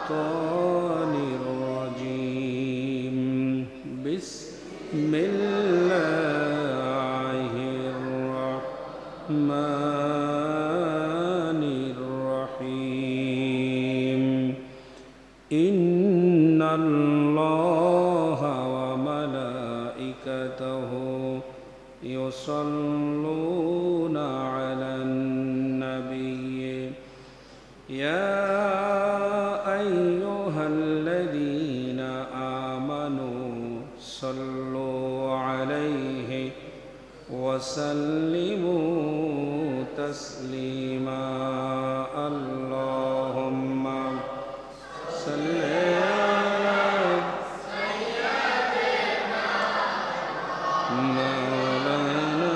الشيطان الرجيم بسم الله الرحمن الرحيم إن الله وملائكته يصلون على النبي يا أيها الذين آمنوا صلوا عليه وسلموا تسليما اللهم صل على مولانا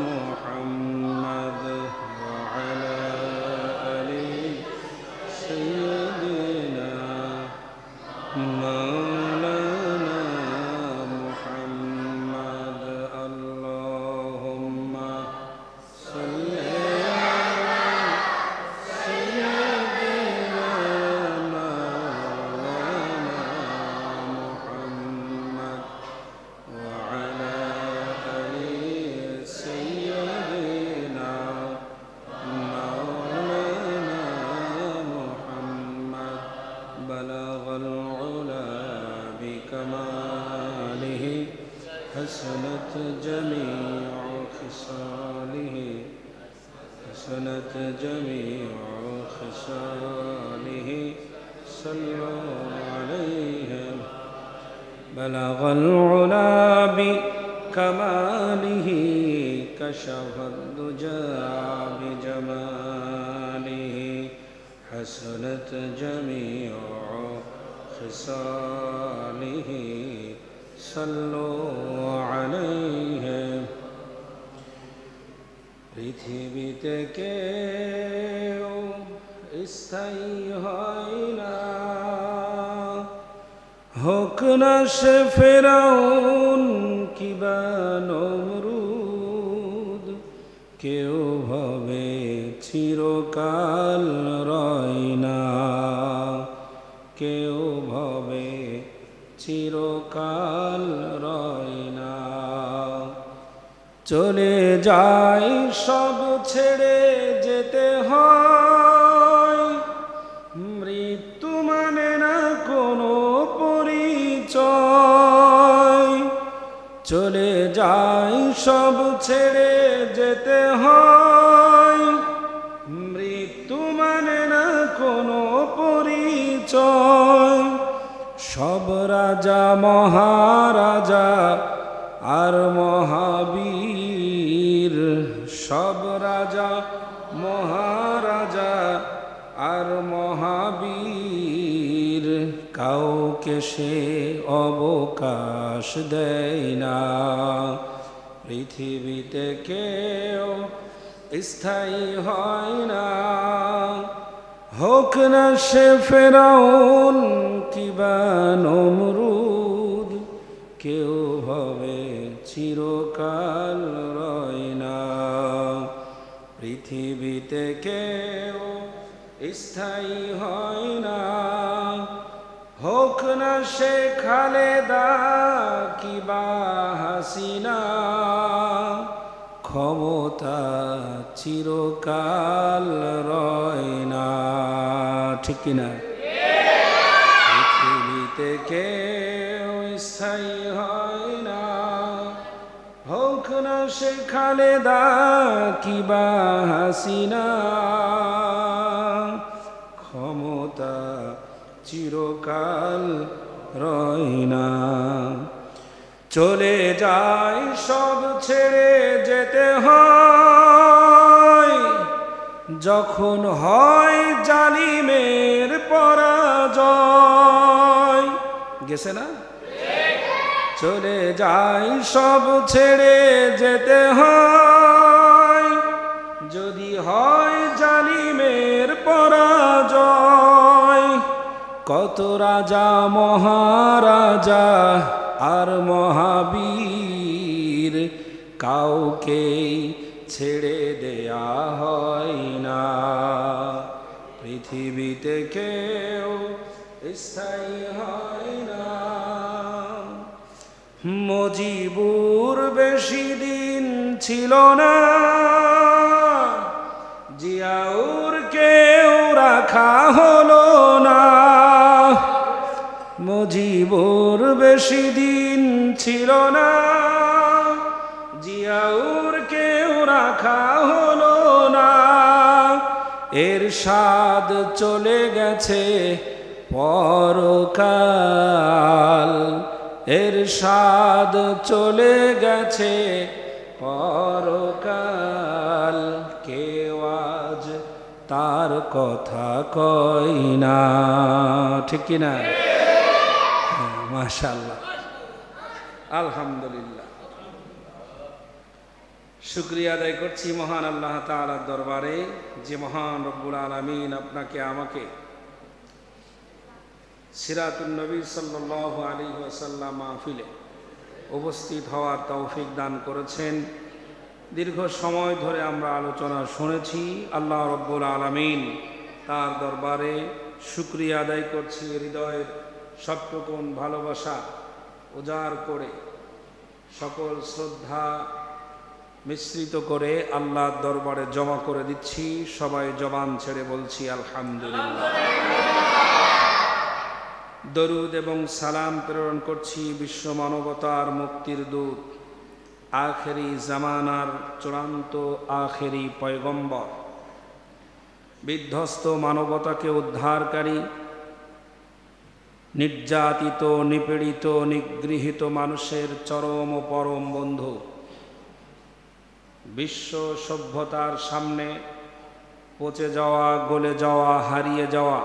محمد وعلى آل سيدنا مولانا محمد اللهم صل على سيدنا مولانا محمد وعلى آل سيدنا مولانا محمد بلغ العلا بكماله حسنت جميع خصاله صلوا عليه بلغ العلا بكماله كشف الدجى بجماله حسنت جميع خصاله صلوا عليه পৃথিবীতে কেউ স্থায়ী হয় না হোক না সে ফেরাউন কিবা নমরুদ কেউ ভাবে চিরকাল রয় না কেউ ভাবে চিরকাল রয় না চলে যায় সব ছেড়ে যেতে হয় মৃত্যু মানে না কোনো পরিচয় চলে যায় সব ছেড়ে যেতে হয় মৃত্যু মানে না কোনো পরিচয় সব রাজা মহারাজা আর মহাবীর সব রাজা মহারাজা আর মহাবীর কাউকে সে অবকাশ দেয় না পৃথিবীতে কেউ স্থায়ী হয় না হোক না সে ফেরাউন কিবা নমরুদ কেউ হবে চিরকাল রয় না পৃথিবীতে কেউ স্থায়ী হয় না হোক না সে খালেদা কিবা হাসিনা ক্ষমতা চিরকাল রয় না ঠিক কিনা পৃথিবীতে কেউ স্থায়ী হয় না হোক না সে খালেদা কিবা হাসিনা ক্ষমতা চিরকাল রয় না চলে যায় সব ছেড়ে যেতে হয় যখন হয় জালিমের পরাজয় গেছে না চলে যায় সব ছেড়ে যেতে হয় যদি হয় জালিমের পরাজয় কত রাজা মহারাজা আর মহাবীর কাউকে ছেড়ে দেয়া হয় না পৃথিবীতে কেউ স্থায়ী হয় না। মুজিবুর বেশি দিন ছিল না, জিয়াউর কেউ রাখা হলো না। মুজিবুর বেশি দিন ছিল না, জিয়াউর কেউ রাখা হলো না। এরশাদ চলে গেছে পরকাল, এরশাদ চলে গেছে পরকাল। কেউ আজ তার কথা কয় না, ঠিক কিনা? মাশাআল্লাহ, আলহামদুলিল্লাহ। শুকরিয়া আদায় করছি মহান আল্লাহ তাআলার দরবারে, যে মহান রব্বুল আলামিন আপনাকে আমাকে সিরাতুন নবী সাল্লাল্লাহু আলাইহি ওয়াসাল্লাম মাহফিলে উপস্থিত হওয়ার তৌফিক দান করেছেন। দীর্ঘ সময় ধরে আমরা আলোচনা শুনেছি। আল্লাহ রব্বুল আলামিন তার দরবারে শুকরিয়া আদায় করছি, হৃদয়ের সবটুকুন ভালোবাসা উজাড় করে সকল শ্রদ্ধা মিশ্রিত করে আল্লাহর দরবারে জমা করে দিচ্ছি। সবাই জবান ছেড়ে বলছি আলহামদুলিল্লাহ। দরুদ এবং সালাম প্রেরণ করছি বিশ্ব মানবতার মুক্তির দূত, আখেরি জামানার চূড়ান্ত আখেরি পয়গম্বর, বিধ্বস্ত মানবতাকে উদ্ধারকারী, নির্যাতিত নিপীড়িত নিগৃহীত মানুষের চরম ও পরম বন্ধু, বিশ্ব সভ্যতার সামনে পচে যাওয়া, গলে যাওয়া, হারিয়ে যাওয়া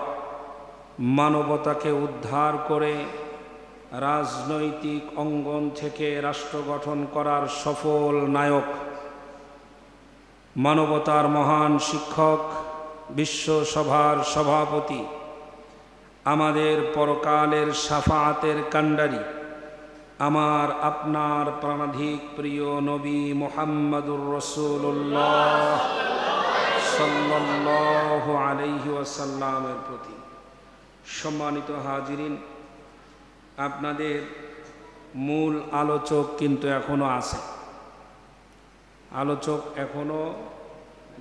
মানবতাকে উদ্ধার করে রাজনৈতিক অঙ্গন থেকে রাষ্ট্র গঠন করার সফল নায়ক, মানবতার মহান শিক্ষক, বিশ্বসভার সভাপতি, আমাদের পরকালের শাফাআতের কাণ্ডারি, আমার আপনার প্রাণাধিক প্রিয় নবী মুহাম্মদুর রাসূলুল্লাহ সাল্লাল্লাহু আলাইহি ওয়াসাল্লামের প্রতি। সম্মানিত হাজিরিন, আপনাদের মূল আলোচক কিন্তু এখনো আছে,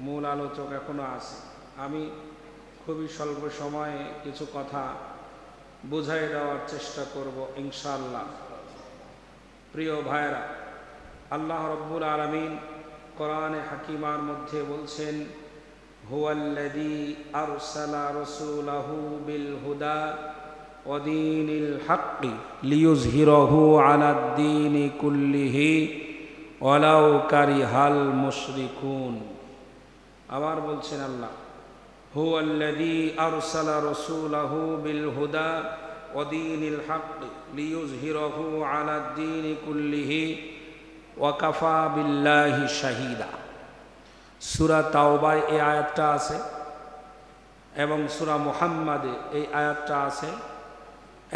মূল আলোচক এখনো আছে। আমি খুবই স্বল্প সময়ে কিছু কথা বুঝাই দেওয়ার চেষ্টা করব ইনশাআল্লাহ। প্রিয় ভাইরা, আল্লাহ রব্বুল আলামিন কোরআনে হাকিমার মধ্যে বলছেন, হুয়াল্লাযী আরসালা রাসূলাহু বিল হুদা ওয়া দীনিল হাক্কি লিইয়ুযহিরাহু আলাদ দীনি কুল্লিহি ওয়ালাউ কারিহাল মুশরিকুন। আবার বলছেন আল্লাহ, হুয়াল্লাযী আরসালা রাসূলাহু বিল হুদা ওয়া দীনিল হাক্কি লিইয়ুযহিরাহু আলাদ দীনি কুল্লিহি ওয়া কাফা বিল্লাহি শাহীদা। সূরা তাওবায় এই আয়াতটা আছে এবং সূরা মুহাম্মাদে এই আয়াতটা আছে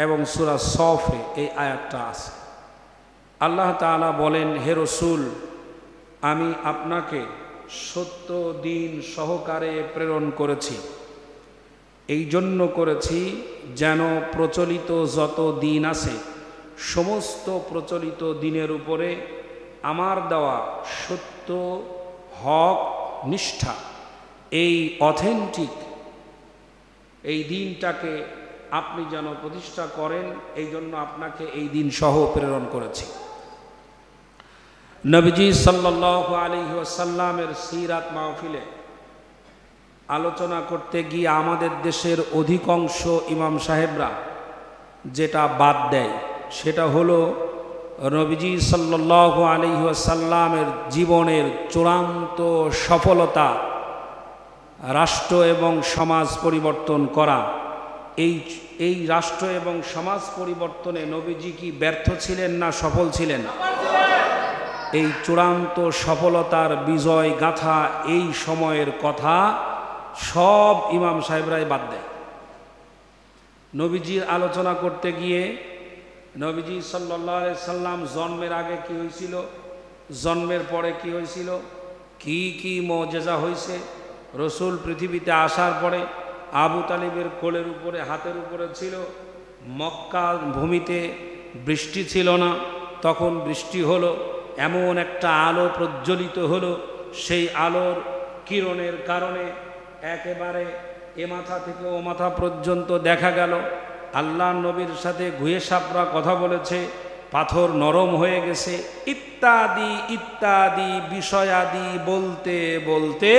এবং সূরা সফে এই আয়াতটা আছে। আল্লাহ তাআলা বলেন, হে রাসূল, আমি আপনাকে সত্য দিন সহকারে প্রেরণ করেছি। এই জন্য করেছি যেন প্রচলিত যত দিন আছে সমস্ত প্রচলিত দিনের উপরে আমার দেওয়া সত্য, হক, নিষ্ঠা, এই অথেন্টিক এই দিনটাকে আপনি যেন প্রতিষ্ঠা করেন, এই জন্য আপনাকে এই দিন সহ প্রেরণ করেছি। নবীজি সাল্লাল্লাহু আলাইহি ওয়াসাল্লামের সিরাত মাহফিলে আলোচনা করতে গিয়ে আমাদের দেশের অধিকাংশ ইমাম সাহেবরা যেটা বাদ দেয় সেটা হলো নবীজি সাল্লাল্লাহু আলাইহি ওয়াসাল্লামের জীবনের চূড়ান্ত সফলতা, রাষ্ট্র এবং সমাজ পরিবর্তন করা। এই রাষ্ট্র এবং সমাজ পরিবর্তনে নবীজি কি ব্যর্থ ছিলেন না সফল ছিলেন? এই চূড়ান্ত সফলতার বিজয় গাথা, এই সময়ের কথা সব ইমাম সাহেবরাই বাদ দেয়। নবীজির আলোচনা করতে গিয়ে নবীজি সাল্লাল্লাহু আলাইহি সাল্লাম জন্মের আগে কি হয়েছিল, জন্মের পরে কি হয়েছিল, কি কি মুজিজা হয়েছে, রসুল পৃথিবীতে আসার পরে আবু তালিবের কোলের উপরে, হাতের উপরে ছিল। মক্কা ভূমিতে বৃষ্টি ছিল না, তখন বৃষ্টি হলো, এমন একটা আলো প্রজ্বলিত হলো, সেই আলোর কিরণের কারণে একেবারে এ মাথা থেকে ও মাথা পর্যন্ত দেখা গেল। আল্লাহ নবীর সাথে ঘুয়ে সাপরা কথা বলেছে, পাথর নরম হয়ে গেছে, ইত্যাদি ইত্যাদি বিষয়াদি বলতে বলতে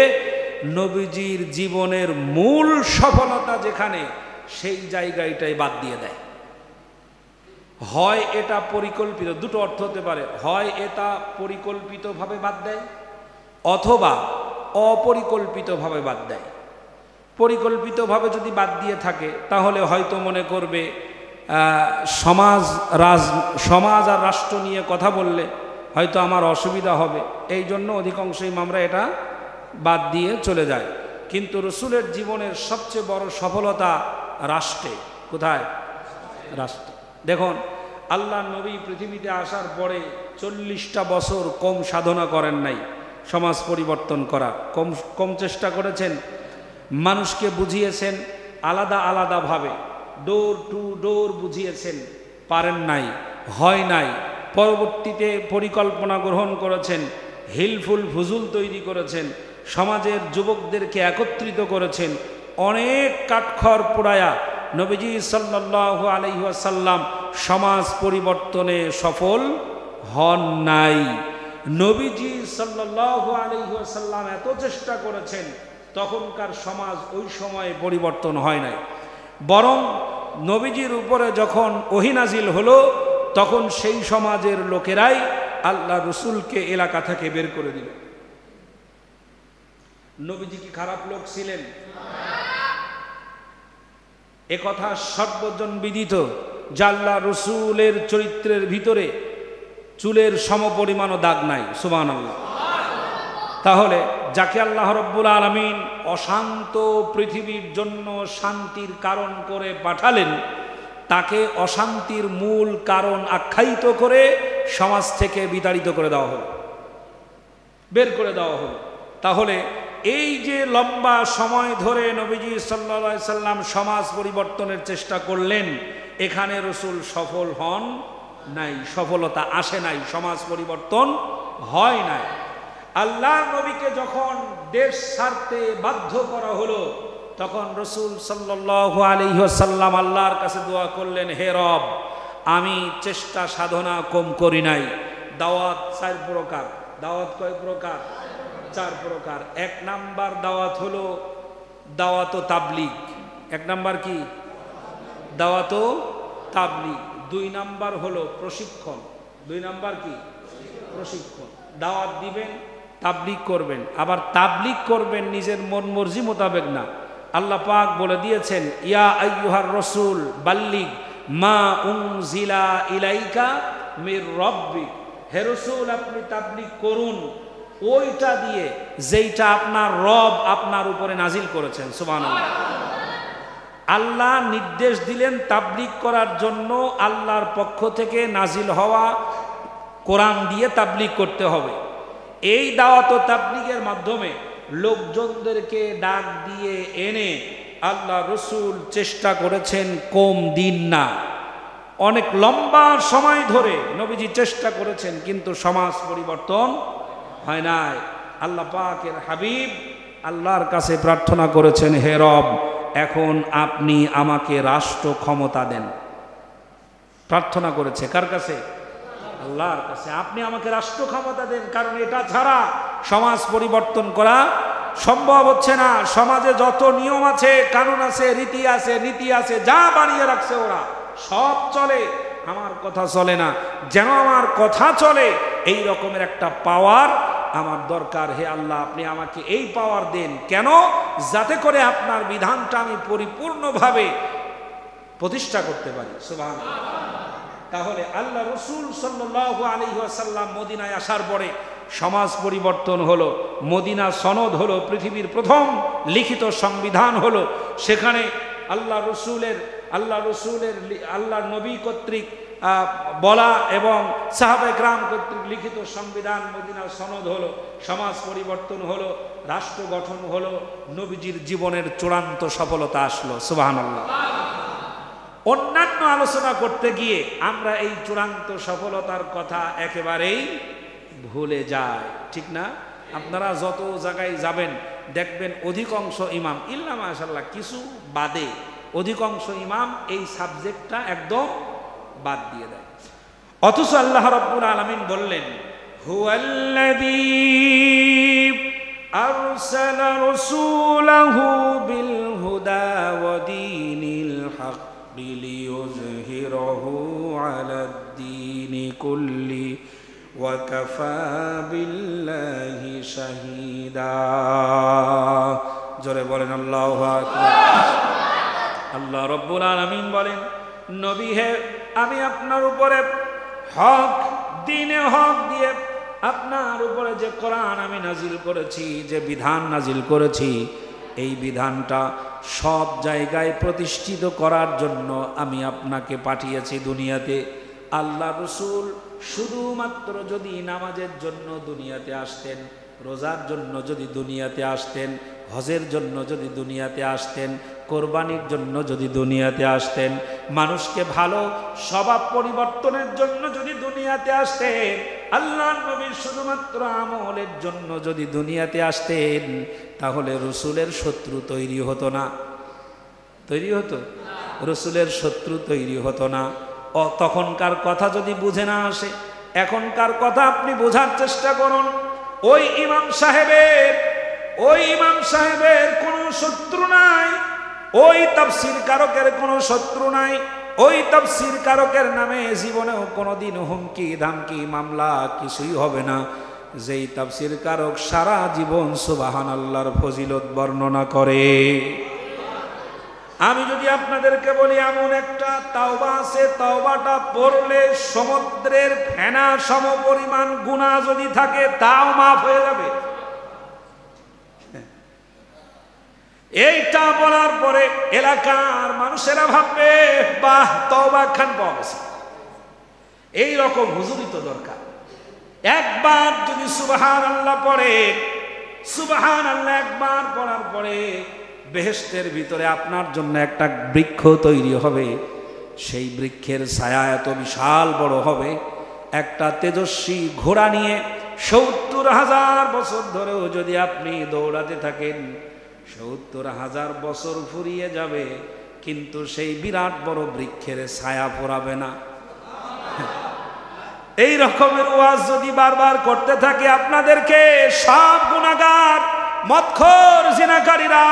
নবীজির জীবনের মূল সফলতা যেখানে, সেই জায়গাটাই বাদ দিয়ে দেয়। হয় এটা পরিকল্পিত, দুটো অর্থ হতে পারে, হয় এটা পরিকল্পিতভাবে বাদ দেয় অথবা অপরিকল্পিতভাবে বাদ দেয়। পরিকল্পিতভাবে যদি বাদ দিয়ে থাকে তাহলে হয়তো মনে করবে সমাজ আর রাষ্ট্র নিয়ে কথা বললে হয়তো আমার অসুবিধা হবে, এই জন্য অধিকাংশ ইমামরা এটা বাদ দিয়ে চলে যায়। কিন্তু রসুলের জীবনের সবচেয়ে বড় সফলতা রাষ্ট্রে। কোথায়? রাষ্ট্রে। দেখুন, আল্লাহ নবী পৃথিবীতে আসার পরে 40টা বছর কম সাধনা করেন নাই সমাজ পরিবর্তন করা, কম চেষ্টা করেছেন। মানুষকে বুঝিয়েছেন আলাদা আলাদাভাবে, ডোর টু ডোর বুঝিয়েছেন, পারেন নাই, হয় নাই। পরবর্তীতে পরিকল্পনা গ্রহণ করেছেন, হিলফুল ফুজুল তৈরি করেছেন, সমাজের যুবকদেরকে একত্রিত করেছেন। অনেক কাঠখড় পোড়ায়া নবীজি সাল্লাল্লাহু আলাইহি ওয়াসাল্লাম সমাজ পরিবর্তনে সফল হন নাই। নবীজি সাল্লাল্লাহু আলাইহি ওয়াসাল্লাম এত চেষ্টা করেছেন, তখনকার সমাজ ওই সময়ে পরিবর্তন হয় নাই। বরং নবীজির উপরে যখন ওহী নাজিল হলো, তখন সেই সমাজের লোকেরাই আল্লাহ রসুলকে এলাকা থেকে বের করে দিল। নবীজি কি খারাপ লোক ছিলেন? একথা সর্বজন বিদিত যে আল্লাহ রসুলের চরিত্রের ভিতরে চুলের সমপরিমাণও দাগ নাই। সুবহানাল্লাহ। তাহলে যাকে আল্লাহ রব্বুল আলামিন অশান্ত পৃথিবীর জন্য শান্তির কারণ করে পাঠালেন, তাকে অশান্তির মূল কারণ আখ্যায়িত করে সমাজ থেকে বিতাড়িত করে দেওয়া হলো, বের করে দেওয়া হলো। তাহলে এই যে লম্বা সময় ধরে নবীজি সাল্লাল্লাহু আলাইহি সাল্লাম সমাজ পরিবর্তনের চেষ্টা করলেন, এখানে রসুল সফল হন নাই, সফলতা আসে নাই, সমাজ পরিবর্তন হয় নাই। আল্লাহ নবীকে যখন দেশ ছাড়তে বাধ্য করা হলো, তখন রসুল সাল্লাল্লাহু আলাইহি ওয়াসাল্লাম আল্লাহর কাছে দোয়া করলেন, হে রব, আমি চেষ্টা সাধনা কম করি নাই। দাওয়াত 4 প্রকার। দাওয়াত কয় প্রকার? 4 প্রকার। 1 নাম্বার দাওয়াত হলো দাওয়াত ও তাবলীগ। 1 নাম্বার কি? দাওয়াত ও তাবলীগ। 2 নাম্বার হলো প্রশিক্ষণ। 2 নাম্বার কি? প্রশিক্ষণ। দাওয়াত দিবেন, তাবলীগ করবেন, আবার তাবলীগ করবেন নিজের মন মর্জি মোতাবেক না। আল্লাহ পাক বলে দিয়েছেন, ইয়া আইয়ুহার রাসূল বাল্লিগ মা উনজিলা ইলাইকা মির রাব্বিক। হে রাসূল, আপনি তাবলীগ করুন ওইটা দিয়ে যেইটা আপনার রব আপনার উপরে নাজিল করেছেন। সুবহানাল্লাহ। আল্লাহ নির্দেশ দিলেন তাবলীগ করার জন্য, আল্লাহর পক্ষ থেকে নাজিল হওয়া কোরআন দিয়ে তাবলীগ করতে হবে। এই দাওয়াত ও তাবলীগের মাধ্যমে লোকজনদেরকে ডাক দিয়ে এনে আল্লাহ রসুল চেষ্টা করেছেন কম দিন না, অনেক লম্বা সময় ধরে নবীজি চেষ্টা করেছেন, কিন্তু সমাজ পরিবর্তন হয় নাই। আল্লাহ পাকের হাবিব আল্লাহর কাছে প্রার্থনা করেছেন, হে রব, এখন আপনি আমাকে রাষ্ট্র ক্ষমতা দেন। প্রার্থনা করেছে কার কাছে? আল্লাহর কাছে। আপনি আমাকে রাষ্ট্র ক্ষমতা দেন, কারণ এটা ছাড়া সমাজ পরিবর্তন করা সম্ভব হচ্ছে না। সমাজে যত নিয়ম আছে, কানুন আছে, রীতি আছে, নীতি আছে, যা বানিয়ে রাখছে ওরা সব চলে, আমার কথা চলে না। যেন আমার কথা চলে, এই রকমের একটা পাওয়ার আমার দরকার। হে আল্লাহ, আপনি আমাকে এই পাওয়ার দেন। কেন? যাতে করে আপনার বিধানটা আমি পরিপূর্ণভাবে প্রতিষ্ঠা করতে পারি। সুবহানাল্লাহ। তাহলে আল্লাহ রসুল সাল্লাল্লাহু আলাইহি ওয়াসাল্লাম মদিনায় আসার পরে সমাজ পরিবর্তন হলো, মদিনা সনদ হলো, পৃথিবীর প্রথম লিখিত সংবিধান হলো। সেখানে আল্লাহ নবী কর্তৃক বলা এবং সাহাবায়ে কেরাম কর্তৃক লিখিত সংবিধান মদিনা সনদ হলো, সমাজ পরিবর্তন হলো। রাষ্ট্র গঠন হলো, নবীজির জীবনের চূড়ান্ত সফলতা আসলো। সুবহানাল্লাহ। অন্যান্য আলোচনা করতে গিয়ে আমরা এই চূড়ান্ত সফলতার কথা একেবারেই ভুলে যাই, ঠিক না? আপনারা যত জায়গায় যাবেন দেখবেন অধিকাংশ ইমাম, ইল্লা মাশাআল্লাহ কিছু বাদে, অধিকাংশ ইমাম এই সাবজেক্টটা একদম বাদ দিয়ে দেয়। অথচ আল্লাহ রাব্বুল আলামিন বললেন, হুয়াল্লাযী আরসালা রাসূলাহু বিল হুদা ওয়া দীনিল হক লিইয়ুযহিরাহু আলাদ-দীনি কুল্লি ওয়া কাফা বিল্লাহি শাহীদা। জোরে বলেন আল্লাহু আকবার। আল্লাহ রাব্বুল আলামিন বলেন, নবী হে, আমি আপনার উপরে হক, দ্বীনে হক দিয়ে আপনার উপরে যে কোরআন আমি নাজিল করেছি, যে বিধান নাজিল করেছি, এই বিধানটা সব জায়গায় প্রতিষ্ঠিত করার জন্য আমি আপনাকে পাঠিয়েছি দুনিয়াতে। আল্লাহ রসুল শুধুমাত্র যদি নামাজের জন্য দুনিয়াতে আসতেন, রোজার জন্য যদি দুনিয়াতে আসতেন, হজের জন্য যদি দুনিয়াতে আসতেন, কোরবানির জন্য যদি দুনিয়াতে আসতেন, মানুষকে ভালো স্বভাব পরিবর্তনের জন্য যদি দুনিয়াতে আসতেন, আল্লাহর নবী শুধুমাত্র আমলের জন্য যদি দুনিয়াতে আসতেন, তাহলে রসুলের শত্রু তৈরি হতো না। তৈরি হতো? রসুলের শত্রু তৈরি হতো না। তখনকার কথা যদি বুঝে না আসে, এখনকার কথা আপনি বোঝার চেষ্টা করুন। ওই ইমাম সাহেবের কোনো শত্রু নাই, ওই তাফসীর কারকের কোনো শত্রু নাই, ওই তাফসীর কারকের নামে জীবনেও কোনোদিন হুমকি ধামকি মামলা কিছুই হবে না। যেই তাফসীর কারক সারা জীবন সুবহানাল্লাহর ফজিলত বর্ণনা করে। আমি যদি আপনাদেরকে বলি এমন একটা তাওবা আছে, তাওবাটা পড়লে সমুদ্রের ফেনা সম পরিমাণ গুনাহ যদি থাকে তাও মাফ হয়ে যাবে। এইটা বলার পরে এলাকার মানুষেরা ভাববে, বাহ, তওবা খান পাওয়া গেছে। এইরকম হুজুরই তো দরকার। একবার যদি সুবহানাল্লাহ পড়ে, সুবহানাল্লাহ একবার পড়ার পরে বেহেশতের ভিতরে আপনার জন্য একটা বৃক্ষ তৈরি হবে। সেই বৃক্ষের ছায়া এত বিশাল বড় হবে, একটা তেজস্বী ঘোড়া নিয়ে ৭০,০০০ বছর ধরেও যদি আপনি দৌড়াতে থাকেন, ৭০,০০০ বছর ফুরিয়ে যাবে, কিন্তু সেই বিরাট বড় বৃক্ষের ছায়া পড়াবে না। এই রকমের ওয়াজ যদি বারবার করতে থাকে আপনাদেরকে, সব গুনাহগার, মদখোর, জিনাকারীরা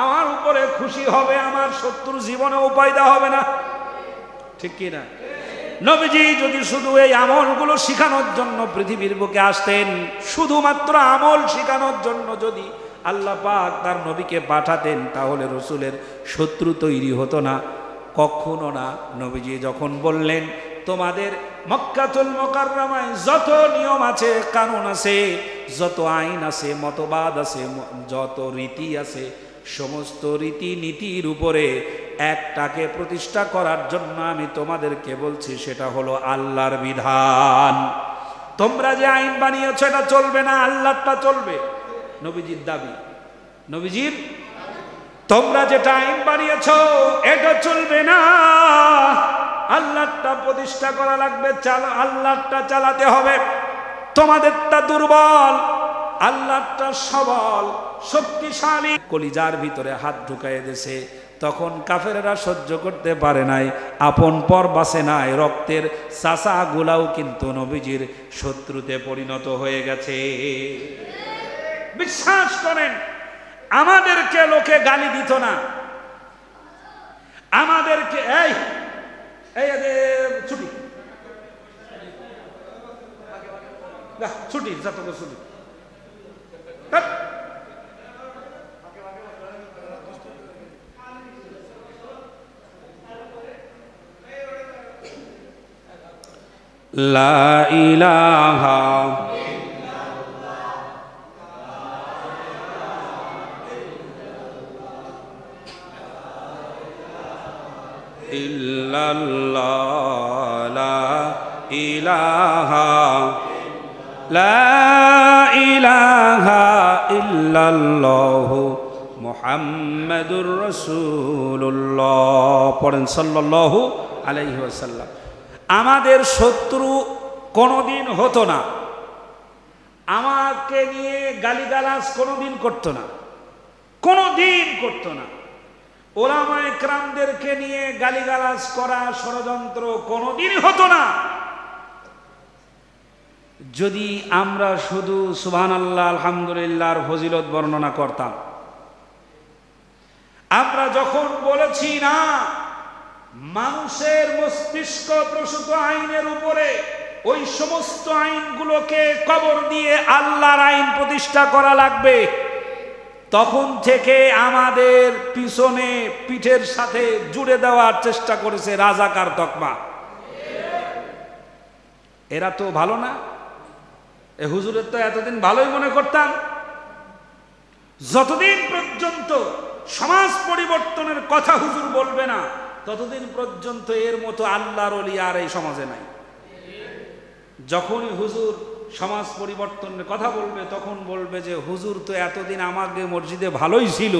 আমার উপরে খুশি হবে, আমার শত্রুর জীবনে উপায়দা হবে না, ঠিক কি না? নবীজি যদি শুধু এই আমলগুলো শিখানোর জন্য পৃথিবীর বুকে আসতেন, শুধুমাত্র আমল শিখানোর জন্য যদি আল্লাহ পাক তার নবীকে পাঠাতেন, তাহলে রসুলের শত্রু তৈরি হতো না, কখনো না। নবীজি যখন বললেন, তোমাদের মক্কাতুল মুকাররমায় যত নিয়ম আছে, কানুন আছে, যত আইন আছে, মতবাদ আছে, যত রীতি আছে, সমস্ত রীতি নীতির উপরে একটাকে প্রতিষ্ঠা করার জন্য আমি তোমাদেরকে বলছি, সেটা হলো আল্লাহর বিধান। তোমরা যে আইন বানিয়েছো এটা চলবে না, আল্লাহটা চলবে। নবীজির দাবি, নবীজির, তোমরা যেটা আইন বানিয়েছো এটা চলবে না, আল্লাহটা প্রতিষ্ঠা করা লাগবে, আল্লাহটা চালাতে হবে। তোমাদেরটা দুর্বল, আল্লাহটা সবল শক্তিশালী। কলিজার ভিতরে হাত ঢুকাইয়ে দিয়েছে, তখন কাফেররা সহ্য করতে পারে নাই, আপন পর বাসে নাই, রক্তের চাচা গুলাও কিন্তু নবীজির শত্রুতে পরিণত হয়ে গেছে। বিশ্বাস করেন, আমাদেরকে লোকে গালি দিত না, আমাদেরকে এই ছুটি ছুটি যত ছুটি, লা ইলাহা ইল্লাল্লাহ, লা ইলাহা লা ইলাহা ইল্লাল্লাহু মুহাম্মাদুর রাসূলুল্লাহ। পড়েন সাল্লাল্লাহু আলাইহি ওয়াসাল্লাম। আমাদের শত্রু কোনোদিন হতো না, আমাকে নিয়ে গালিগালাজ কোনোদিন করতো না, কোনোদিন করতো না। ওলামায়ে কেরামদেরকে নিয়ে গালিগালাজ করা, ষড়যন্ত্র কোনোদিন হতো না। যদি আমরা শুধু সুবহানাল্লাহ আলহামদুলিল্লাহর ফজিলত বর্ণনা করতাম। আমরা যখন বলেছি না মানুষের মস্তিষ্ক প্রসূত আইনের উপরে ওই সমস্ত আইনগুলোকে কবর দিয়ে আল্লাহর আইন প্রতিষ্ঠা করা লাগবে, তখন থেকে আমাদের পিছনে পিঠের সাথে জুড়ে দেওয়ার চেষ্টা করেছে রাজাকার তকমা। এরা তো ভালো না, এ হুজুরের তো এতদিন ভালোই মনে করতাম। যতদিন পর্যন্ত সমাজ পরিবর্তনের কথা হুজুর বলবে না, ততদিন পর্যন্ত এর মতো আল্লাহর ওলি আর এই সমাজে নাই। যখনই হুজুর সমাজ পরিবর্তনের কথা বলবে, তখন বলবে যে হুজুর তো এতদিন আমাকে মসজিদে ভালোই ছিল,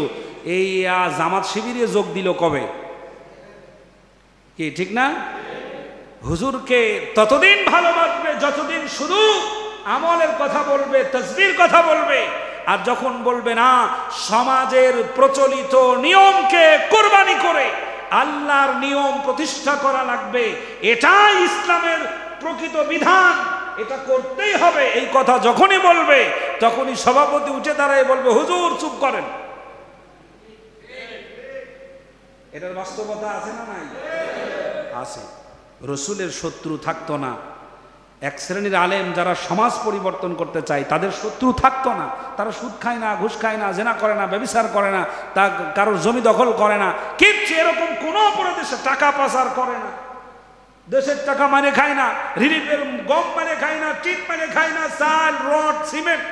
এই জামাত শিবিরে যোগ দিল কবে? কি ঠিক না? হুজুরকে ততদিন ভালোবাসবে যতদিন শুধু আমলের কথা বলবে, তাসবির কথা বলবে। আর যখন বলবে না সমাজের প্রচলিত নিয়মকে কোরবানি করে আল্লাহর নিয়ম প্রতিষ্ঠা করা লাগবে, এটাই ইসলামের প্রকৃত বিধান, এটা করতেই হবে, এই কথা যখনই বলবে তখনই সভাপতি উঠে দাঁড়ায় বলবে হুজুর চুপ করেন। এটার বাস্তবতা আছে না নাই? আছে। রসুলের শত্রু থাকতো না। এক শ্রেণীর আলেম যারা সমাজ পরিবর্তন করতে চায় তাদের শত্রু থাকতো না। তারা সুদ খায় না, ঘুষ খায় না, জেনা করে না, ব্যভিচার করে না, তা কারোর জমি দখল করে না, কিচ্ছু এরকম কোনো অপরাধে টাকা পাচার করে না, দেশের টাকা মানে খায় না, রিলিফের গম মানে খায় না, টিট মানে খায় না, চাল, রড, সিমেন্ট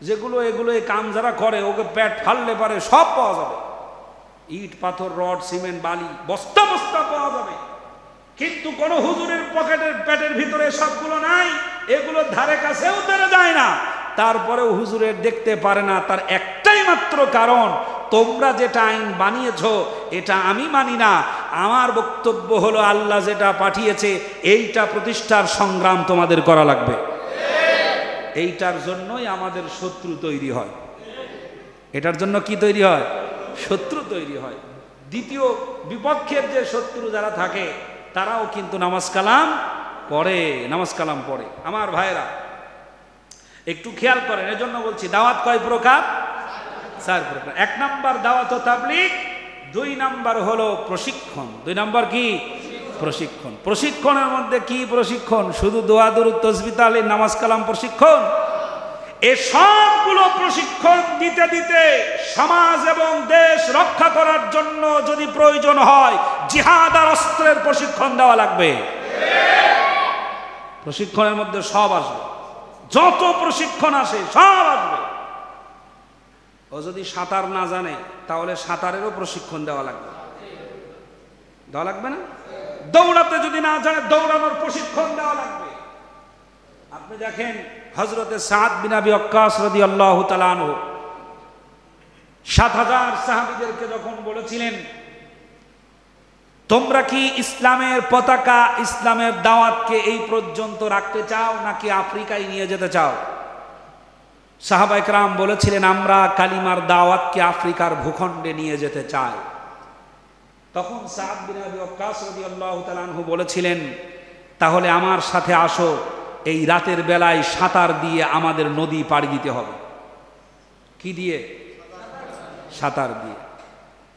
যেগুলো এগুলো এই কাম যারা করে ওকে পেট ফাললে পারে সব পাওয়া যাবে। ইট, পাথর, রড, সিমেন্ট, বালি বস্তা বস্তা পাওয়া যাবে। কিন্তু কোন হুজুরের পকেটের পেটের ভিতরে সবগুলো নাই, এগুলো ধারে কাছেও তেরে যায় না। তারপরেও হুজুরের দেখতে পারে না, তার একটাই মাত্র কারণ, তোমরা যেটা আইন বানিয়েছো এটা আমি মানি না। আমার বক্তব্য হলো আল্লাহ যেটা পাঠিয়েছে এইটা প্রতিষ্ঠার সংগ্রাম তোমাদের করা লাগবে। এইটার জন্যই আমাদের শত্রু তৈরি হয়। এটার জন্য কি তৈরি হয়? শত্রু তৈরি হয়। দ্বিতীয় বিপক্ষের যে শত্রু যারা থাকে তারাও কিন্তু নামাজ কালাম পড়ে, নামাজ কালাম পড়ে। আমার ভাইরা একটু খেয়াল করেন, এজন্য বলছি দাওয়াত কয় প্রকার? 4 প্রকার। 1 নাম্বার দাওয়াত ও তাবলীগ, 2 নাম্বার হলো প্রশিক্ষণ। 2 নাম্বার কি? প্রশিক্ষণ। প্রশিক্ষণের মধ্যে কি প্রশিক্ষণ? শুধু দোয়া দুরূদ তাসবিহ তাহলিল নামাজ কালাম প্রশিক্ষণ? এই সবগুলো প্রশিক্ষণ দিতে দিতে সমাজ এবং দেশ রক্ষা করার জন্য যদি প্রয়োজন হয় জিহাদ আর অস্ত্রের প্রশিক্ষণ দেওয়া লাগবে। প্রশিক্ষণের মধ্যে সব আসবে, যত প্রশিক্ষণ আসে সব আসবে। ও যদি সাঁতার না জানে তাহলে সাঁতারেরও প্রশিক্ষণ দেওয়া লাগবে। দেওয়া লাগবে না? দৌড়াতে যদি না জানে দৌড়ানোর প্রশিক্ষণ দেওয়া লাগবে। আপনি দেখেন হযরতে সাদ বিন আবি ওয়াক্কাস রাদিয়াল্লাহু তাআলা আনহু ৭০০০ সাহাবীদেরকে যখন বলেছিলেন তোমরা কি ইসলামের পতাকা, ইসলামের দাওয়াতকে এই পর্যন্ত রাখতে চাও নাকি আফ্রিকায় নিয়ে যেতে চাও? সাহাবায়ে কেরাম বলেছিলেন আমরা কালিমার দাওয়াতকে আফ্রিকার ভূখণ্ডে নিয়ে যেতে চাই। তখন সাদ বিন আবি ওয়াক্কাস রাদিয়াল্লাহু তাআলা আনহু বলেছিলেন তাহলে আমার সাথে আসো, এই রাতের বেলায় সাঁতার দিয়ে আমাদের নদী পাড়ি দিতে হবে। কি দিয়ে? সাঁতার দিয়ে।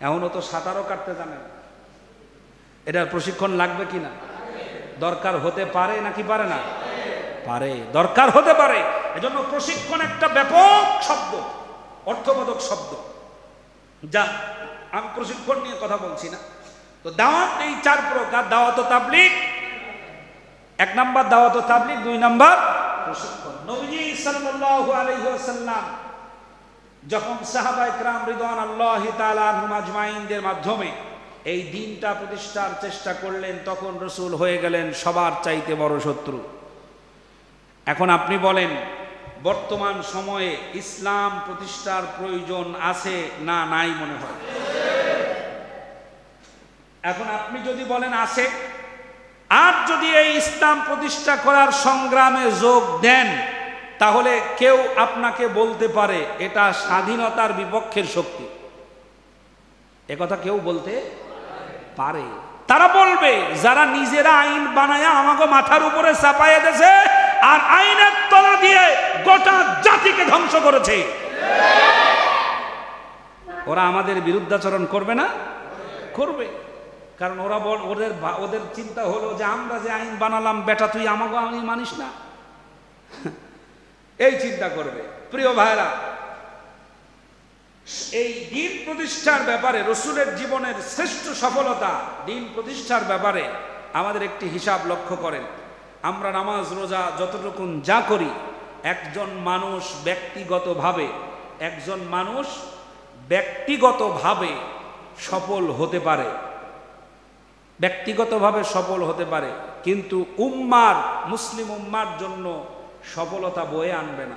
এমনও তো সাঁতারও কাটতে জানেন। এটার প্রশিক্ষণ লাগবে কি না? দরকার হতে পারে নাকি পারে না? পারে, দরকার হতে পারে। এজন্য প্রশিক্ষণ একটা ব্যাপক শব্দ, অর্থবোধক শব্দ। যা আমি প্রশিক্ষণ নিয়ে কথা বলছি না। তো দাওয়াত এই 4 প্রকার। দাওয়াত ও তাবলীগ 1 নাম্বার দাওয়াত ও তাবলীগ, 2 নাম্বার প্রশিক্ষণ। নবীজি সাল্লাল্লাহু আলাইহি ওয়াসাল্লাম যখন সাহাবায়ে কেরাম রিদওয়ানুল্লাহি তাআলা আনহুম আজমাইনদের মাধ্যমে এই দ্বীনটা প্রতিষ্ঠার চেষ্টা করলেন, তখন রাসূল হয়ে গেলেন সবার চাইতে বড় শত্রু। এখন আপনি বলেন বর্তমান সময়ে ইসলাম প্রতিষ্ঠার প্রয়োজন আছে না নাই মনে হয়? এখন আপনি যদি বলেন আছে, আর যদি এই ইসলাম প্রতিষ্ঠা করার সংগ্রামে যোগ দেন, তাহলে কেউ আপনাকে বলতে পারে এটা স্বাধীনতার বিপক্ষের শক্তি। একথা কেউ বলতে পারে। তারা বলবে যারা নিজেরা আইন বানায়া আমাকে মাথার উপরে চাপাইয়া দিয়েছে আর আইনের তলা দিয়ে গোটা জাতিকে ধ্বংস করেছে, ওরা আমাদের বিরুদ্ধাচরণ করবে না? করবে। কারণ ওরা ওদের চিন্তা হলো যে আমরা যে আইন বানালাম বেটা তুই আমাকে আইন মানিস না, এই চিন্তা করবে। প্রিয় ভাইরা, এই দিন প্রতিষ্ঠার ব্যাপারে রসুলের জীবনের শ্রেষ্ঠ সফলতা, দিন প্রতিষ্ঠার ব্যাপারে আমাদের একটি হিসাব লক্ষ্য করেন। আমরা নামাজ রোজা যতটুকুন যা করি, একজন মানুষ ব্যক্তিগতভাবে সফল হতে পারে, ব্যক্তিগতভাবে সফল হতে পারে, কিন্তু মুসলিম উম্মার জন্য সফলতা বয়ে আনবে না।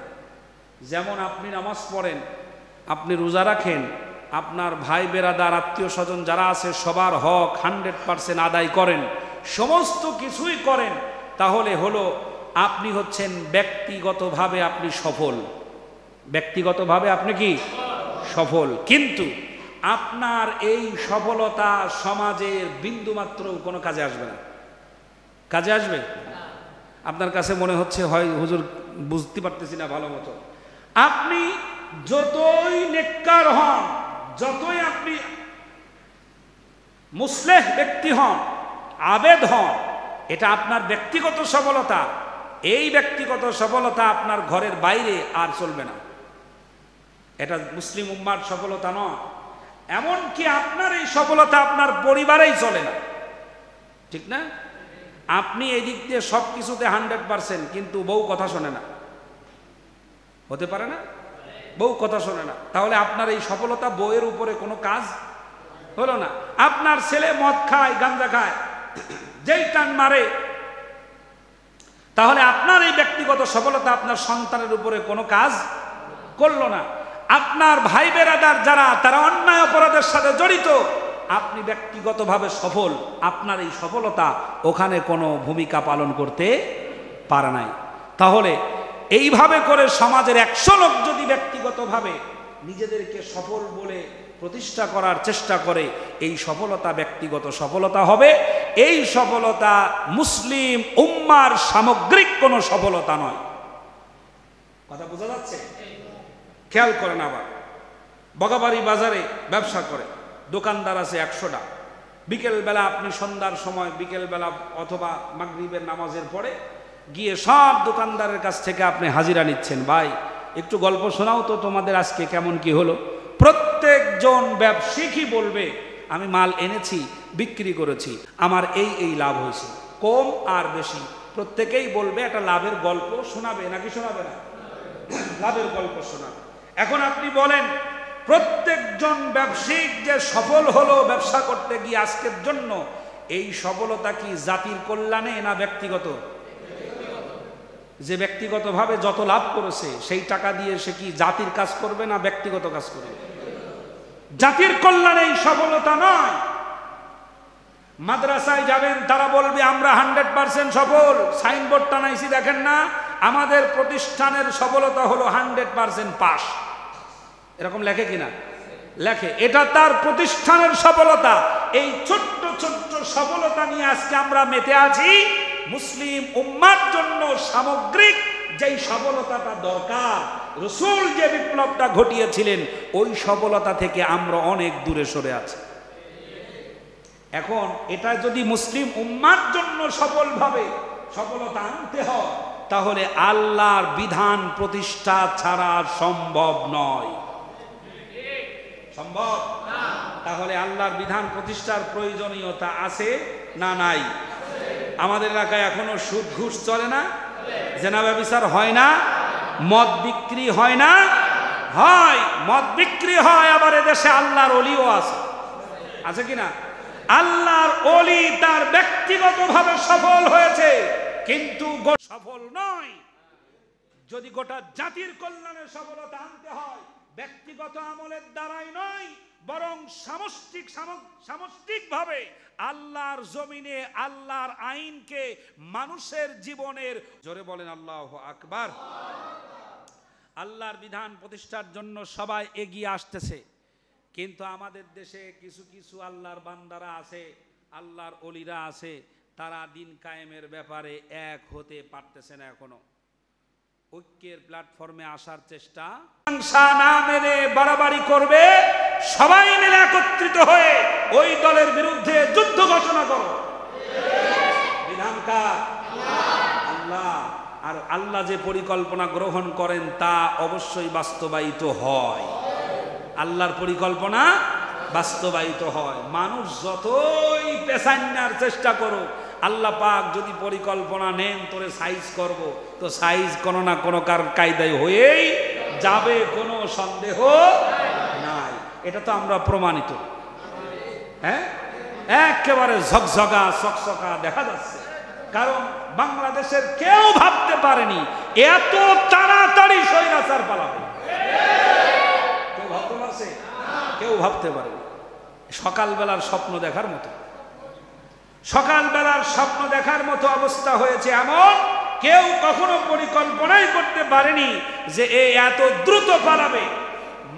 যেমন আপনি নামাজ পড়েন, আপনি রোজা রাখেন, আপনার ভাই বেরাদার আত্মীয় স্বজন যারা আছে সবার হক 100% আদায় করেন, সমস্ত কিছুই করেন, তাহলে হলো আপনি হচ্ছেন ব্যক্তিগতভাবে আপনি সফল। ব্যক্তিগতভাবে আপনি কি সফল, কিন্তু আপনার এই সফলতা সমাজের বিন্দুমাত্র কোনো কাজে আসবে না। কাজে আসবে? আপনার কাছে মনে হচ্ছে হয় হুজুর বুঝতে পারতেছি না ভালো মতো। আপনি যতই নেককার হন, যতই আপনি মুসলেহ ব্যক্তি হন, আবেদ হন, এটা আপনার ব্যক্তিগত সফলতা। এই ব্যক্তিগত সফলতা আপনার ঘরের বাইরে আর চলবে না, এটা মুসলিম উম্মার সফলতা নয়। এমনকি আপনার এই সফলতা আপনার পরিবারেই চলে না, ঠিক না? আপনি এই দিক দিয়ে সব কিছুতে 100%, কিন্তু বউ কথা শোনে না, হতে পারে না? বউ কথা শোনে না, তাহলে আপনার এই সফলতা বউয়ের উপরে কোনো কাজ হলো না। আপনার ছেলে মদ খায়, গাঁজা খায়, যেই টান মারে, তাহলে আপনার এই ব্যক্তিগত সফলতা আপনার সন্তানের উপরে কোনো কাজ করলো না। আপনার ভাই বেরাদার যারা, তারা অন্যায় অপরাধের সাথে জড়িত, আপনি ব্যক্তিগতভাবে সফল, আপনার এই সফলতা ওখানে কোনো ভূমিকা পালন করতে পারে নাই। তাহলে এইভাবে করে সমাজের 100 লোক যদি ব্যক্তিগতভাবে নিজেদেরকে সফল বলে প্রতিষ্ঠা করার চেষ্টা করে, এই সফলতা ব্যক্তিগত সফলতা হবে। এই সফলতা মুসলিম উম্মার সামগ্রিক কোনো সফলতা নয়। কথা বোঝা যাচ্ছে? খেয়াল করেন, আবার বগাবাড়ি বাজারে ব্যবসা করে, দোকানদার আছে 100টা। বিকেলবেলা আপনি সন্ধ্যার সময়, বিকেলবেলা অথবা মাগরিবের নামাজের পরে গিয়ে সব দোকানদারের কাছ থেকে আপনি হাজিরা নিচ্ছেন, ভাই একটু গল্প শোনাও তো তোমাদের আজকে কেমন কি হলো। প্রত্যেকজন ব্যবসায়ী বলবে আমি মাল এনেছি, বিক্রি করেছি, আমার এই লাভ হয়েছে, কম আর বেশি প্রত্যেকেই বলবে। একটা লাভের গল্প শোনাবে নাকি শোনাবে না? লাভের গল্প শোনাবে। এখন আপনি বলেন, প্রত্যেকজন ব্যবসায়িক যে সফল হলো ব্যবসা করতে গিয়ে আজকের জন্য, এই সফলতা কি জাতির কল্যাণে না ব্যক্তিগত? যে ব্যক্তিগতভাবে যত লাভ করেছে সেই টাকা দিয়ে সে কি জাতির কাজ করবে না ব্যক্তিগত কাজ করবে? জাতির কল্যাণে এই সফলতা নয়। মাদ্রাসায় যাবেন, তারা বলবে আমরা 100% সফল, সাইনবোর্ড টানাইছি দেখেন না, আমাদের প্রতিষ্ঠানের সফলতা হলো 100% পাস, এরকম লেখে কিনা? লেখে। এটা তার প্রতিষ্ঠানের সফলতা। এই ছোট্ট ছোট্ট সফলতা নিয়ে আজকে আমরা মেতে আছি। মুসলিম উম্মার জন্য সামগ্রিক যেই সফলতাটা দরকার, রাসূল যে বিপ্লবটা ঘটিয়েছিলেন, ওই সফলতা থেকে আমরা অনেক দূরে সরে আছি। এখন এটা যদি মুসলিম উম্মার জন্য সফলভাবে সফলতা আনতে হয়, তাহলে আল্লাহর বিধান প্রতিষ্ঠা ছাড়া সম্ভব নয়। সম্ভব না। তাহলে আল্লাহর বিধান প্রতিষ্ঠার প্রয়োজনীয়তা আছে না নাই? আমাদের এলাকায় এখনো সুদ ঘুষ চলে না, জেনা ব্যভিচার হয় না, মদ বিক্রি হয় না? হয়, মদ বিক্রি হয়। আবার এদেশে আল্লাহর ওলিও আছে, আছে কিনা? আল্লাহর ওলি তার ব্যক্তিগতভাবে সফল হয়েছে, কিন্তু সফল নয়। যদি গোটা জাতির কল্যাণে সফলতা আনতে হয় ব্যক্তিগত আমলের দ্বারাই নয়, বরং সামষ্টিকভাবে আল্লাহর জমিনে আল্লাহর আইনকে মানুষের জীবনের, জোরে বলেন আল্লাহু আকবার, আল্লাহর বিধান প্রতিষ্ঠার জন্য সবাই এগিয়ে আসতেছে। কিন্তু আমাদের দেশে কিছু কিছু আল্লাহর বান্দারা আছে, আল্লাহর ওলিরা আছে, তারা দিন কায়েমের ব্যাপারে এক হতে পারতেছে না। এখনো ঐক্যের প্ল্যাটফর্মে আসার চেষ্টা না মেনে বাড়াবাড়ি করবে, সবাই মিলে একত্রিত হয়ে ওই দলের বিরুদ্ধে যুদ্ধ ঘোষণা করো। বিধান কার? আল্লাহ। আর আল্লাহ যে পরিকল্পনা গ্রহণ করেন তা অবশ্যই বাস্তবায়িত হয়। আল্লাহর পরিকল্পনা বাস্তবায়িত হয়। মানুষ যতই পেছানোর চেষ্টা করো, আল্লাহ পাক যদি পরিকল্পনা নেন তোরে সাইজ করব, তো সাইজ কোনো না কোনো কায়দায় হয়েই যাবে, কোনো সন্দেহ নাই। এটা তো আমরা প্রমাণিত। হ্যাঁ, একেবারে ঝকঝকা চকচকা দেখা যাচ্ছে। কারণ বাংলাদেশের কেউ ভাবতে পারেনি এত তাড়াতাড়ি স্বৈরাচার পালাবে। কেউ ভাবতে পারছে? কেউ ভাবতে পারেনি। সকালবেলার স্বপ্ন দেখার মতো, সকালবেলার স্বপ্ন দেখার মতো অবস্থা হয়েছে। এমন কেউ কখনো পরিকল্পনাই করতে পারেনি যে এত দ্রুত পালাবে।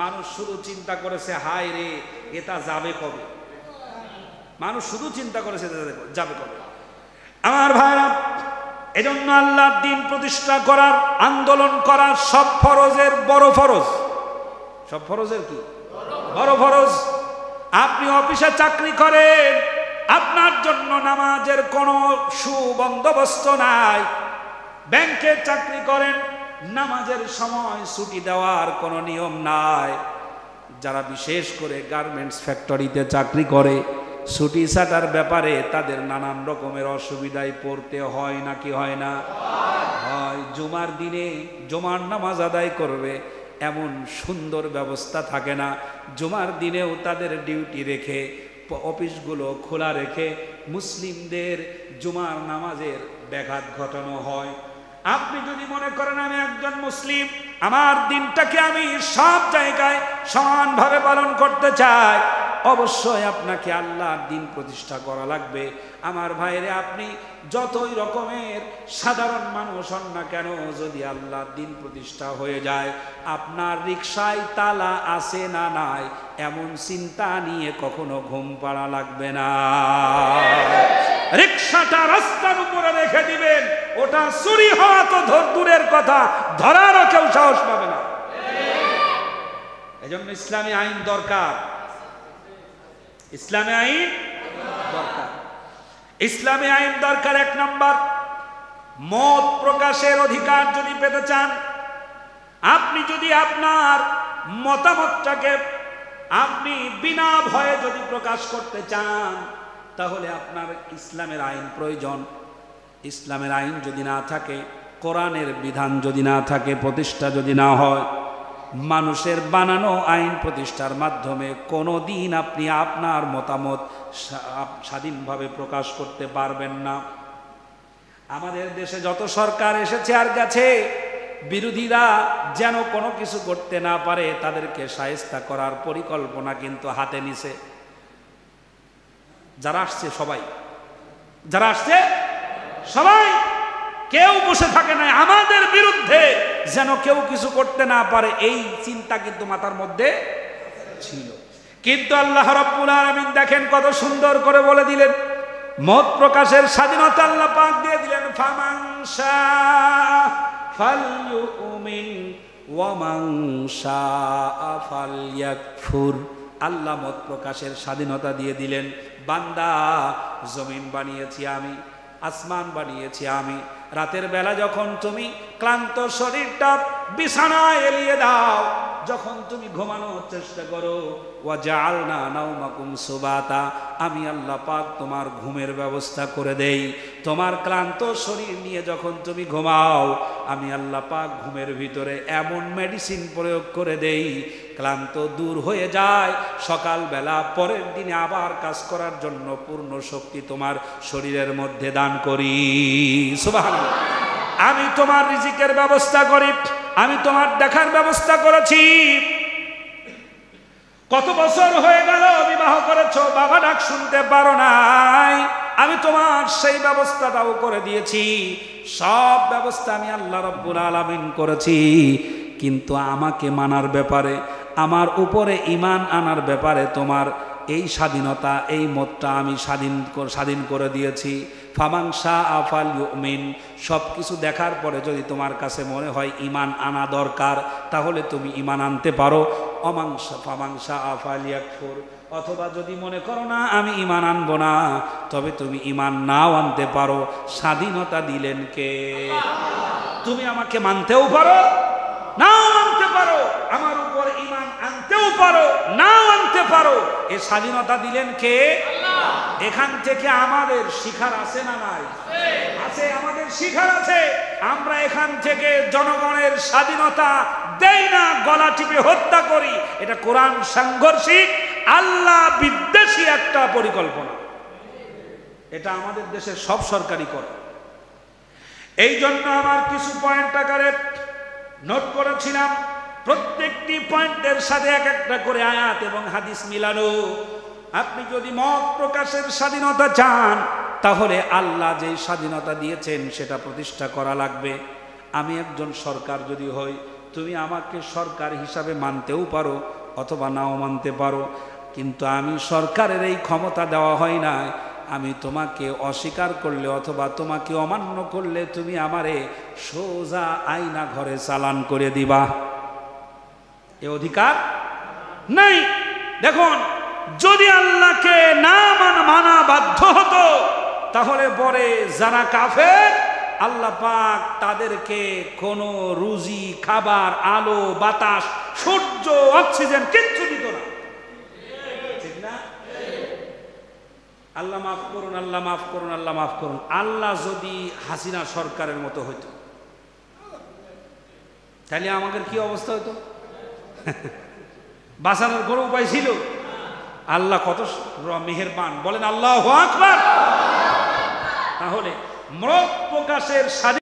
মানুষ শুধু চিন্তা করেছে হায় রে এটা যাবে কবে। মানুষ শুধু চিন্তা করেছে যাবে কবে। আমার ভাইরা, এজন্য আল্লাহর দ্বীন প্রতিষ্ঠা করার, আন্দোলন করার সব ফরজের বড় ফরজ। সব ফরজের কি বড় ফরজ। আপনি অফিসে চাকরি করেন, আপনার জন্য নামাজের কোনো সুবন্দোবস্ত নাই। ব্যাংকে চাকরি করেন, নামাজের সময় ছুটি দেওয়ার কোনো নিয়ম নাই। যারা বিশেষ করে গার্মেন্টস ফ্যাক্টরিতে চাকরি করে, ছুটি ছাটার ব্যাপারে তাদের নানান রকমের অসুবিধায় পড়তে হয় নাকি হয় না? হয়। জুমার দিনে জুমার নামাজ আদায় করবে এমন সুন্দর ব্যবস্থা থাকে না। জুমার দিনেও তাদের ডিউটি রেখে, অফিসগুলো খোলা রেখে মুসলিমদের জুমার নামাজের ব্যাঘাত ঘটানো হয়। আপনি যদি মনে করেন আমি একজন মুসলিম, আমার দিনটাকে আমি সব জায়গায় সমানভাবে পালন করতে চাই, অবশ্যই আপনাকে আল্লাহর দ্বীন প্রতিষ্ঠা করা লাগবে। আমার ভাইরে, আপনি যতই রকমের সাধারণ মানুষ হন না কেন, যদি আল্লাহর দ্বীন প্রতিষ্ঠা হয়ে যায়, আপনার রিকশায় তালা আছে না নাই এমন চিন্তা নিয়ে কখনো ঘুম পাড়া লাগবে না। রিকশাটা রাস্তার উপরে রেখে দিবেন, ওটা চুরি হওয়া তো দূরের কথা, ধরারও কেউ সাহস পাবে না। এজন্য ইসলামী আইন দরকার। ইসলামী আইন দরকার। ইসলামী আইন দরকার। এক নম্বর, মত প্রকাশের অধিকার যদি পেতে চান, আপনি যদি আপনার মতামতটাকে আপনি বিনা ভয়ে যদি প্রকাশ করতে চান, তাহলে আপনার ইসলামের আইন প্রয়োজন। ইসলামের আইন যদি না থাকে, কোরআনের বিধান যদি না থাকে, প্রতিষ্ঠা যদি না হয়, মানুষের বানানো আইন প্রতিষ্ঠার মাধ্যমে কোনো দিন আপনি আপনার মতামত স্বাধীনভাবে প্রকাশ করতে পারবেন না। আমাদের দেশে যত সরকার এসেছে আর গেছে, বিরোধীরা যেন কোনো কিছু করতে না পারে তাদেরকে শায়েস্তা করার পরিকল্পনা কিন্তু হাতে নিছে। যারা আসছে সবাই, যারা আসছে সবাই, কেউ বসে থাকে না আমাদের বিরুদ্ধে যেন কেউ কিছু করতে না পারে, এই চিন্তা কিন্তু মাথার মধ্যে ছিল। কিন্তু আল্লাহ রাব্বুল আলামিন দেখেন কত সুন্দর করে বলে দিলেন, মত প্রকাশের স্বাধীনতা আল্লাহ পাক দিয়ে দিলেন। ফামান শাআ ফালইউমিন ওয়া মান শাআ ফালইয়াকফুর। আল্লাহ মত প্রকাশের স্বাধীনতা দিয়ে দিলেন। বান্দা, জমিন বানিয়েছি আমি, আসমান বানিয়েছি আমি। রাতের বেলা যখন তুমি ক্লান্ত শরীরটা বিছানায় এলিয়ে দাও, যখন তুমি ঘুমানোর চেষ্টা করো, ওয়াজআলনা নাওমাকুম সুবাতা, আমি আল্লাহ পাক তোমার ঘুমের ব্যবস্থা করে দেই। তোমার ক্লান্ত শরীর নিয়ে যখন তুমি ঘুমাও, আমি আল্লাহ পাক ঘুমের ভিতরে এমন মেডিসিন প্রয়োগ করে দেই, ক্লান্ত দূর হয়ে যায়। সকালবেলা পরের দিনে আবার কাজ করার জন্য পূর্ণ শক্তি তোমার শরীরের মধ্যে দান করি। সুবহানাল্লাহ। আমি তোমার রিজিকের ব্যবস্থা করি, আমি তোমার দেখার ব্যবস্থা করেছি। কত বছর হয়ে গেল বিবাহ করেছো, বাবা ডাক শুনতে পারো নাই, আমি তোমার সেই ব্যবস্থাটাও করে দিয়েছি। সব ব্যবস্থা আমি আল্লাহ রাব্বুল আলামিন করেছি। কিন্তু আমাকে মানার ব্যাপারে, আমার উপরে ঈমান আনার ব্যাপারে তোমার এই স্বাধীনতা, এই মতটা আমি স্বাধীন করে দিয়েছি। ফামান শাআ ফালইউমিন, সব কিছু দেখার পরে যদি তোমার কাছে মনে হয় ঈমান আনা দরকার, তাহলে তুমি ঈমান আনতে পারো। ফামান শাআ ফালইয়াকফুর, অথবা যদি মনে করো না আমি ঈমান আনবো না, তবে তুমি ঈমান নাও আনতে পারো। স্বাধীনতা দিলেন কে? তুমি আমাকে মানতেও পারো, নাও মানতে পারো, আমার উপর ঈমান আনতেও পারো, নাও আনতে পারো। এই স্বাধীনতা দিলেন কে? এখান থেকে আমাদের শিখার আছে না নাই? আছে, আমাদের শিখার আছে। আমরা এখান থেকে জনগণের স্বাধীনতা দেই না, গলা টিপে হত্যা করি। এটা কোরআন সাংঘর্ষিক, আল্লাহ বিদ্বেষী একটা পরিকল্পনা। এটা আমাদের দেশের সব সরকারি করে। এই জন্য আমার কিছু পয়েন্ট আকারে নোট করেছিলাম, প্রত্যেকটি পয়েন্টের সাথে এক একটা করে আয়াত এবং হাদিস মিলানো। আপনি যদি মত প্রকাশের স্বাধীনতা চান, তাহলে আল্লাহ যেই স্বাধীনতা দিয়েছেন সেটা প্রতিষ্ঠা করা লাগবে। আমি একজন সরকার যদি হই, তুমি আমাকে সরকার হিসাবে মানতেও পারো অথবা নাও মানতে পারো, কিন্তু আমি সরকারের এই ক্ষমতা দেওয়া হয় না। আমি তোমাকে অস্বীকার করলে অথবা তোমাকে অমান্য করলে তুমি আমারে সোজা আয়না ঘরে চালান করে দিবা, এ অধিকার নাই। দেখুন, যদি আল্লাহকে না মানা বাধ্য হতো, তাহলে পরে যারা কাফের, আল্লাহ পাক তাদেরকে কোনো রুজি, খাবার, আলো, বাতাস, সূর্য, অক্সিজেন কিচ্ছু দিত না। ঠিক না? আল্লাহ মাফ করুন, আল্লাহ মাফ করুন, আল্লাহ মাফ করুন। আল্লাহ যদি হাসিনা সরকারের মতো হইতো, তাহলে আমাদের কি অবস্থা হইতো? বাঁচানোর কোনো উপায় ছিল? আল্লাহ কত মেহেরবান, বলেন আল্লাহু আকবার। তাহলে মত প্রকাশের স্বাধীনতা